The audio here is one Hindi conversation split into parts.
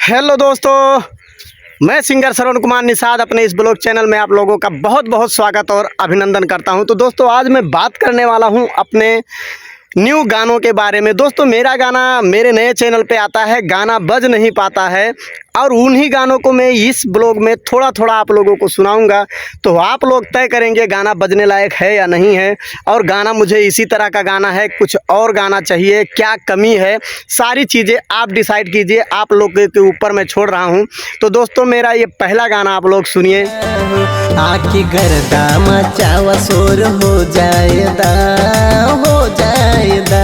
हेलो दोस्तों, मैं सिंगर श्रवण कुमार निषाद अपने इस ब्लॉग चैनल में आप लोगों का बहुत बहुत स्वागत और अभिनंदन करता हूं। तो दोस्तों आज मैं बात करने वाला हूं अपने न्यू गानों के बारे में। दोस्तों मेरा गाना मेरे नए चैनल पे आता है, गाना बज नहीं पाता है और उन्हीं गानों को मैं इस ब्लॉग में थोड़ा थोड़ा आप लोगों को सुनाऊंगा। तो आप लोग तय करेंगे गाना बजने लायक है या नहीं है, और गाना मुझे इसी तरह का गाना है, कुछ और गाना चाहिए, क्या कमी है, सारी चीज़ें आप डिसाइड कीजिए। आप लोग के ऊपर मैं छोड़ रहा हूं। तो दोस्तों मेरा ये पहला गाना आप लोग सुनिए। आके गर्दा मचावा शोर हो जाएदा, हो जाएदा।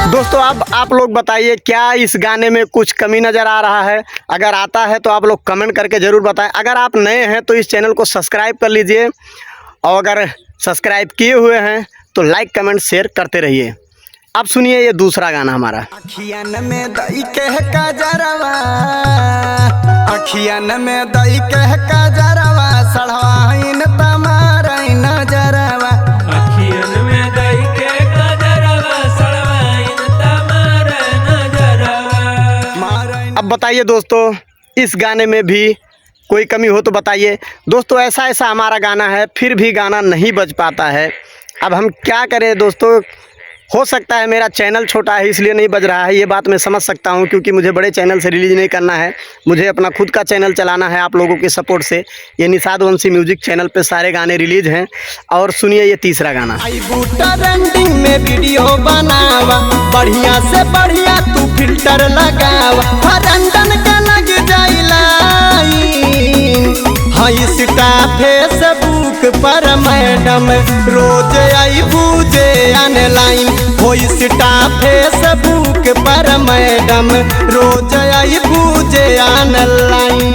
दोस्तों अब आप लोग बताइए क्या इस गाने में कुछ कमी नज़र आ रहा है। अगर आता है तो आप लोग कमेंट करके ज़रूर बताएं। अगर आप नए हैं तो इस चैनल को सब्सक्राइब कर लीजिए, और अगर सब्सक्राइब किए हुए हैं तो लाइक कमेंट शेयर करते रहिए। अब सुनिए ये दूसरा गाना हमारा। अखियन में दई कह का जरवा, अखियन में दई कह का जरवा, सड़वाइन तमारइन जरवा, अखियन में दई के गजरवा, सड़वाइन तमारन जरवा। अब बताइए दोस्तों इस गाने में भी कोई कमी हो तो बताइए। दोस्तों ऐसा ऐसा हमारा गाना है, फिर भी गाना नहीं बज पाता है। अब हम क्या करें दोस्तों, हो सकता है मेरा चैनल छोटा है इसलिए नहीं बज रहा है, ये बात मैं समझ सकता हूँ, क्योंकि मुझे बड़े चैनल से रिलीज़ नहीं करना है, मुझे अपना खुद का चैनल चलाना है आप लोगों के सपोर्ट से। ये निषाद वंशी म्यूजिक चैनल पे सारे गाने रिलीज़ हैं। और सुनिए ये तीसरा गाना। आई बूटा रंडिंग में वीडियो बनावा, बढ़िया से बढ़िया तू फिल्टर लगावा, रंडन का लग जाइला इंस्टा फेसबुक पर मैडम रोज आई बूझे ऑनलाइन, हो इंस्टा फेसबुक पर मैडम रोज आई बूझे ऑनलाइन।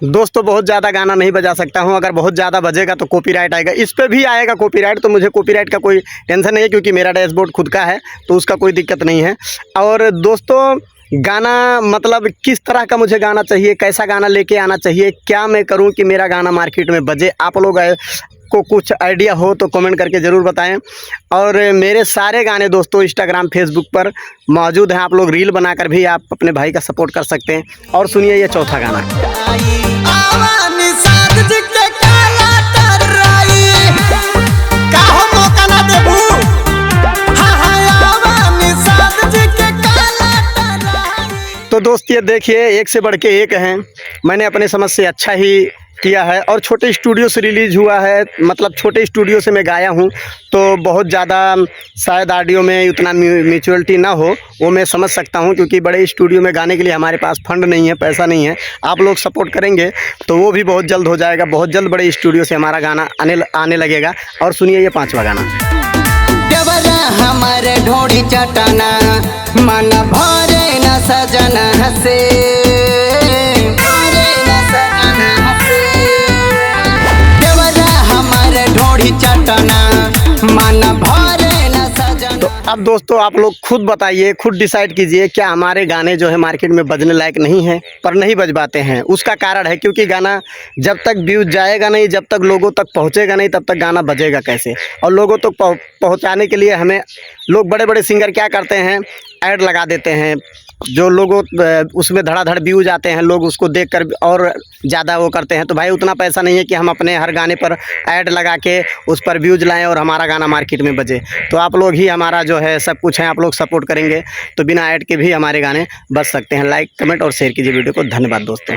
दोस्तों बहुत ज़्यादा गाना नहीं बजा सकता हूँ, अगर बहुत ज़्यादा बजेगा तो कॉपीराइट आएगा। इस पे भी आएगा कॉपीराइट, तो मुझे कॉपीराइट का कोई टेंशन नहीं है, क्योंकि मेरा डैशबोर्ड खुद का है तो उसका कोई दिक्कत नहीं है। और दोस्तों गाना मतलब किस तरह का मुझे गाना चाहिए, कैसा गाना लेके आना चाहिए, क्या मैं करूं कि मेरा गाना मार्केट में बजे, आप लोग को कुछ आइडिया हो तो कमेंट करके ज़रूर बताएं। और मेरे सारे गाने दोस्तों इंस्टाग्राम फेसबुक पर मौजूद हैं, आप लोग रील बनाकर भी आप अपने भाई का सपोर्ट कर सकते हैं। और सुनिए ये चौथा गाना। तो दोस्त ये देखिए एक से बढ़ के एक हैं, मैंने अपने समझ से अच्छा ही किया है, और छोटे स्टूडियो से रिलीज़ हुआ है, मतलब छोटे स्टूडियो से मैं गाया हूँ, तो बहुत ज़्यादा शायद ऑडियो में उतना म्यूचुअलिटी ना हो, वो मैं समझ सकता हूँ, क्योंकि बड़े स्टूडियो में गाने के लिए हमारे पास फंड नहीं है, पैसा नहीं है। आप लोग सपोर्ट करेंगे तो वो भी बहुत जल्द हो जाएगा, बहुत जल्द बड़े स्टूडियो से हमारा गाना आने लगेगा। और सुनिए ये पाँचवा गाना। हमारे ढोड़ी चटाना मन भरे न सजना हसे, हमारे ढोड़ी चटाना मन भरे न सजना। तो अब दोस्तों आप लोग खुद बताइए, खुद डिसाइड कीजिए, क्या हमारे गाने जो है मार्केट में बजने लायक नहीं है, पर नहीं बज पाते हैं। उसका कारण है क्योंकि गाना जब तक व्यूज जाएगा नहीं, जब तक लोगों तक पहुंचेगा नहीं, तब तक गाना बजेगा कैसे। और लोगों तक पहुंचाने के लिए हमें लोग बड़े बड़े सिंगर क्या करते हैं, ऐड लगा देते हैं, जो लोगों उसमें धड़ाधड़ व्यूज आते हैं, लोग उसको देखकर और ज़्यादा वो करते हैं। तो भाई उतना पैसा नहीं है कि हम अपने हर गाने पर ऐड लगा के उस पर व्यूज लाएं और हमारा गाना मार्केट में बजे। तो आप लोग ही हमारा जो है सब कुछ है, आप लोग सपोर्ट करेंगे तो बिना ऐड के भी हमारे गाने बज सकते हैं। लाइक कमेंट और शेयर कीजिए वीडियो को। धन्यवाद दोस्तों।